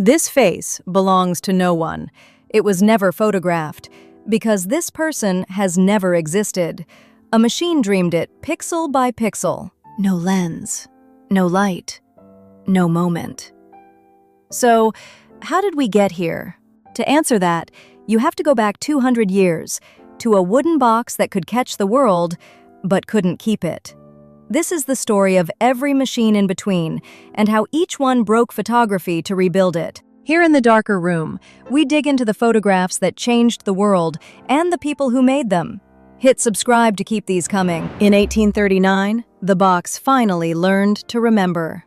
This face belongs to no one. It was never photographed, because this person has never existed. A machine dreamed it pixel by pixel. No lens, no light, no moment. So, how did we get here? To answer that, you have to go back 200 years, to a wooden box that could catch the world, but couldn't keep it. This is the story of every machine in between, and how each one broke photography to rebuild it. Here in the darker room, we dig into the photographs that changed the world and the people who made them. Hit subscribe to keep these coming. In 1839, the box finally learned to remember.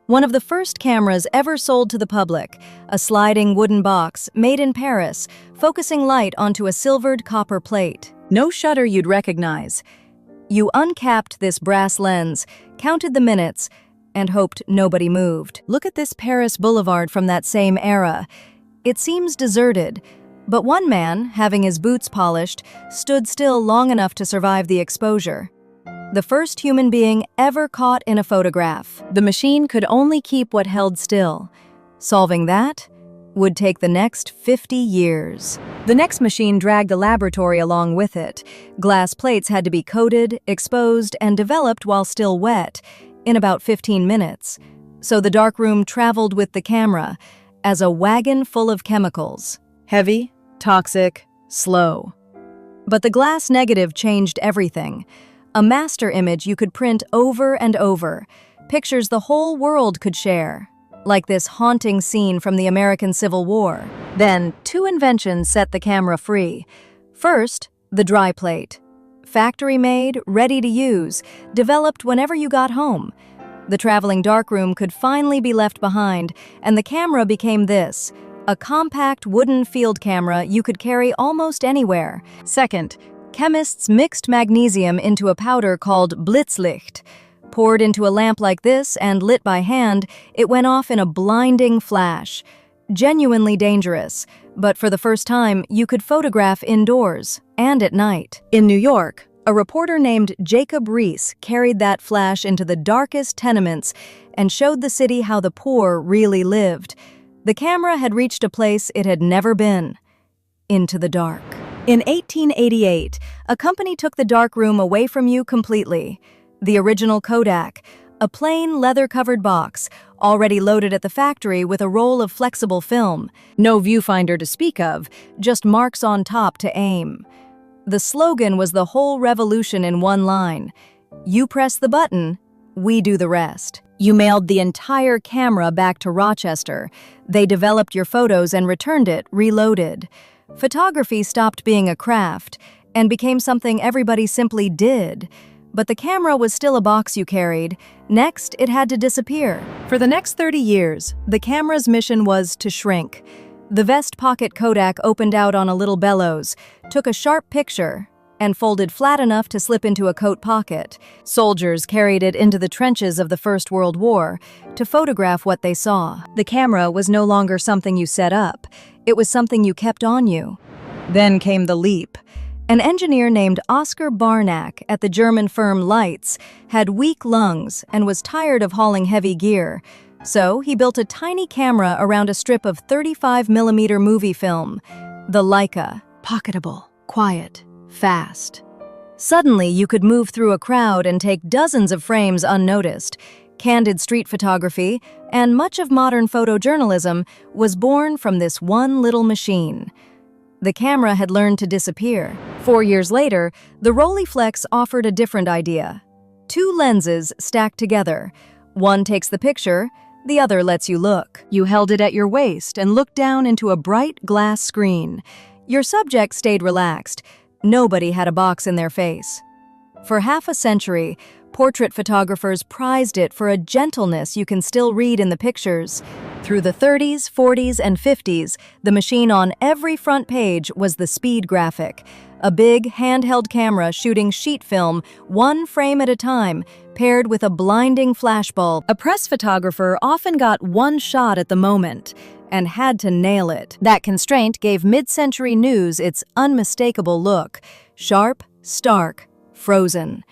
One of the first cameras ever sold to the public, a sliding wooden box made in Paris, focusing light onto a silvered copper plate. No shutter you'd recognize. You uncapped this brass lens, counted the minutes, and hoped nobody moved. Look at this Paris boulevard from that same era. It seems deserted, but one man, having his boots polished, stood still long enough to survive the exposure. The first human being ever caught in a photograph. The machine could only keep what held still. Solving that would take the next 50 years. The next machine dragged a laboratory along with it. Glass plates had to be coated, exposed, and developed while still wet, in about 15 minutes. So the darkroom traveled with the camera, as a wagon full of chemicals. Heavy, toxic, slow. But the glass negative changed everything. A master image you could print over and over, pictures the whole world could share, like this haunting scene from the American Civil War. Then, two inventions set the camera free. First, the dry plate. Factory-made, ready to use, developed whenever you got home. The traveling darkroom could finally be left behind, and the camera became this, a compact wooden field camera you could carry almost anywhere. Second, chemists mixed magnesium into a powder called Blitzlicht. Poured into a lamp like this and lit by hand, it went off in a blinding flash. Genuinely dangerous, but for the first time, you could photograph indoors and at night. In New York, a reporter named Jacob Riis carried that flash into the darkest tenements and showed the city how the poor really lived. The camera had reached a place it had never been: into the dark. In 1888, a company took the darkroom away from you completely. The original Kodak, a plain leather-covered box, already loaded at the factory with a roll of flexible film. No viewfinder to speak of, just marks on top to aim. The slogan was the whole revolution in one line: you press the button, we do the rest. You mailed the entire camera back to Rochester. They developed your photos and returned it, reloaded. Photography stopped being a craft and became something everybody simply did. But the camera was still a box you carried. Next, it had to disappear. For the next 30 years, the camera's mission was to shrink. The vest pocket Kodak opened out on a little bellows, took a sharp picture, and folded flat enough to slip into a coat pocket. Soldiers carried it into the trenches of the First World War to photograph what they saw. The camera was no longer something you set up. It was something you kept on you. Then came the leap. An engineer named Oscar Barnack at the German firm Leitz had weak lungs and was tired of hauling heavy gear. So he built a tiny camera around a strip of 35mm movie film, the Leica. Pocketable, quiet, fast. Suddenly, you could move through a crowd and take dozens of frames unnoticed. Candid street photography, and much of modern photojournalism was born from this one little machine. The camera had learned to disappear. 4 years later, the Rolleiflex offered a different idea. Two lenses stacked together. One takes the picture, the other lets you look. You held it at your waist and looked down into a bright glass screen. Your subject stayed relaxed. Nobody had a box in their face. For half a century, portrait photographers prized it for a gentleness you can still read in the pictures. Through the 30s, 40s, and 50s, the machine on every front page was the Speed Graphic, a big handheld camera shooting sheet film one frame at a time, paired with a blinding flashbulb. A press photographer often got one shot at the moment and had to nail it. That constraint gave mid-century news its unmistakable look: sharp, stark, frozen.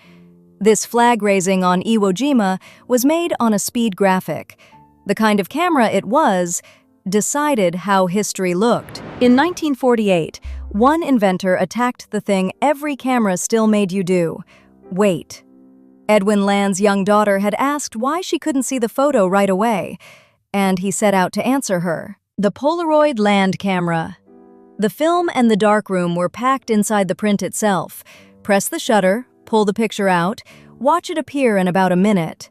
This flag raising on Iwo Jima was made on a Speed Graphic. The kind of camera it was, decided how history looked. In 1948, one inventor attacked the thing every camera still made you do: wait. Edwin Land's young daughter had asked why she couldn't see the photo right away, and he set out to answer her. The Polaroid Land camera. The film and the darkroom were packed inside the print itself. Press the shutter, pull the picture out, watch it appear in about a minute.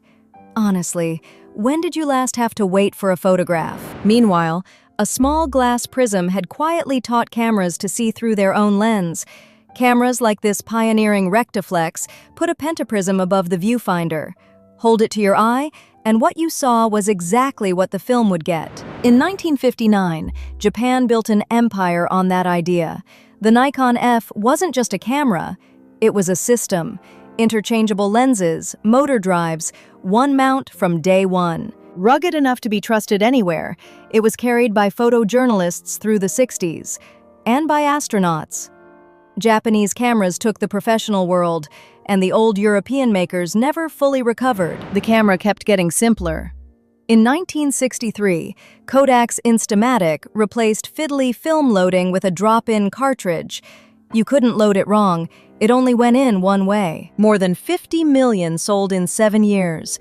Honestly, when did you last have to wait for a photograph? Meanwhile, a small glass prism had quietly taught cameras to see through their own lens. Cameras like this pioneering Rectiflex put a pentaprism above the viewfinder. Hold it to your eye, and what you saw was exactly what the film would get. In 1959, Japan built an empire on that idea. The Nikon F wasn't just a camera, it was a system. Interchangeable lenses, motor drives, one mount from day one. Rugged enough to be trusted anywhere, it was carried by photojournalists through the 60s, and by astronauts. Japanese cameras took the professional world, and the old European makers never fully recovered. The camera kept getting simpler. In 1963, Kodak's Instamatic replaced fiddly film loading with a drop-in cartridge. You couldn't load it wrong, it only went in one way. More than 50 million sold in 7 years.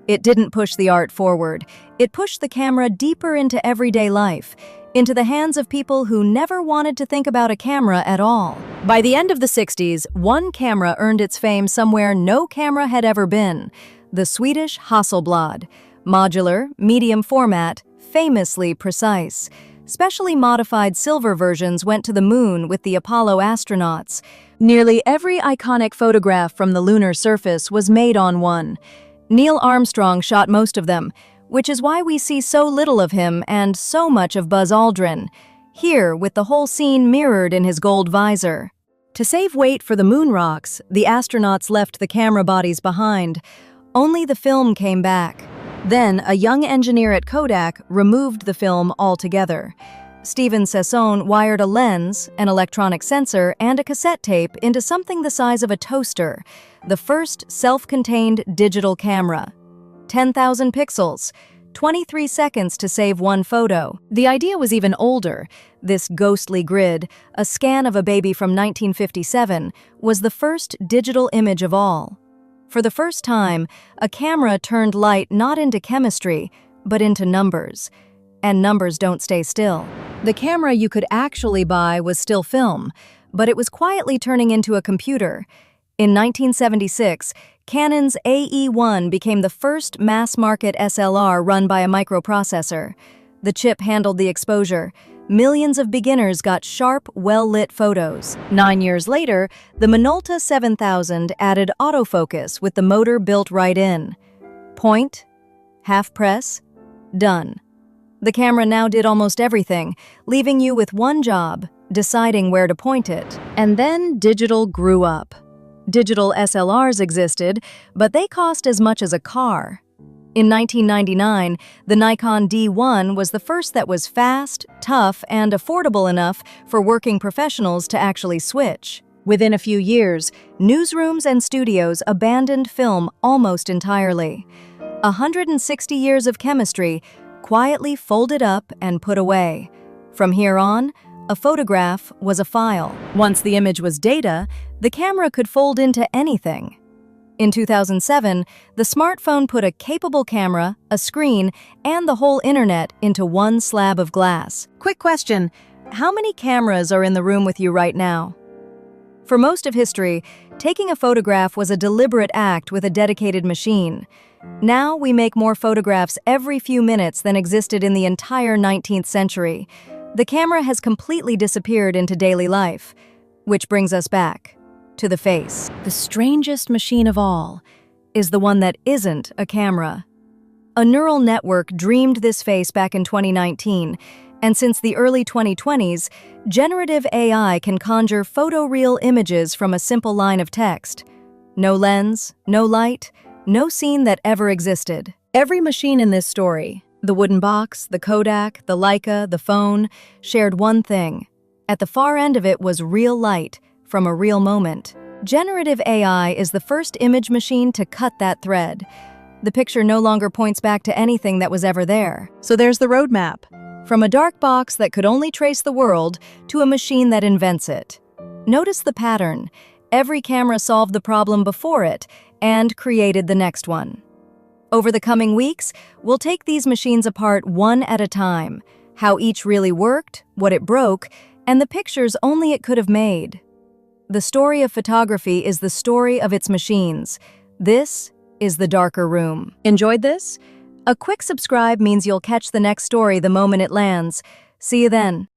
It didn't push the art forward, it pushed the camera deeper into everyday life, into the hands of people who never wanted to think about a camera at all. By the end of the 60s, one camera earned its fame somewhere no camera had ever been: the Swedish Hasselblad. Modular, medium format, famously precise. Specially modified silver versions went to the moon with the Apollo astronauts. Nearly every iconic photograph from the lunar surface was made on one. Neil Armstrong shot most of them, which is why we see so little of him and so much of Buzz Aldrin, here with the whole scene mirrored in his gold visor. To save weight for the moon rocks, the astronauts left the camera bodies behind. Only the film came back. Then, a young engineer at Kodak removed the film altogether. Steven Sesson wired a lens, an electronic sensor, and a cassette tape into something the size of a toaster, the first self-contained digital camera. 10,000 pixels, 23 seconds to save one photo. The idea was even older. This ghostly grid, a scan of a baby from 1957, was the first digital image of all. For the first time, a camera turned light not into chemistry, but into numbers. And numbers don't stay still. The camera you could actually buy was still film, but it was quietly turning into a computer. In 1976, Canon's AE-1 became the first mass-market SLR run by a microprocessor. The chip handled the exposure. Millions of beginners got sharp, well-lit photos. 9 years later, the Minolta 7000 added autofocus with the motor built right in. Point, half press, done. The camera now did almost everything, leaving you with one job: deciding where to point it. And then digital grew up. Digital SLRs existed, but they cost as much as a car. In 1999, the Nikon D1 was the first that was fast, tough, and affordable enough for working professionals to actually switch. Within a few years, newsrooms and studios abandoned film almost entirely. 160 years of chemistry, quietly folded up and put away. From here on, a photograph was a file. Once the image was data, the camera could fold into anything. In 2007, the smartphone put a capable camera, a screen, and the whole internet into one slab of glass. Quick question: how many cameras are in the room with you right now? For most of history, taking a photograph was a deliberate act with a dedicated machine. Now we make more photographs every few minutes than existed in the entire 19th century. The camera has completely disappeared into daily life, which brings us back to the face. The strangest machine of all is the one that isn't a camera. A neural network dreamed this face back in 2019, and since the early 2020s, generative AI can conjure photoreal images from a simple line of text. No lens, no light, no scene that ever existed. Every machine in this story, the wooden box, the Kodak, the Leica, the phone, shared one thing. At the far end of it was real light, from a real moment. Generative AI is the first image machine to cut that thread. The picture no longer points back to anything that was ever there. So there's the roadmap. From a dark box that could only trace the world to a machine that invents it. Notice the pattern. Every camera solved the problem before it and created the next one. Over the coming weeks, we'll take these machines apart one at a time, how each really worked, what it broke, and the pictures only it could have made. The story of photography is the story of its machines. This is The Darker Room. Enjoyed this? A quick subscribe means you'll catch the next story the moment it lands. See you then.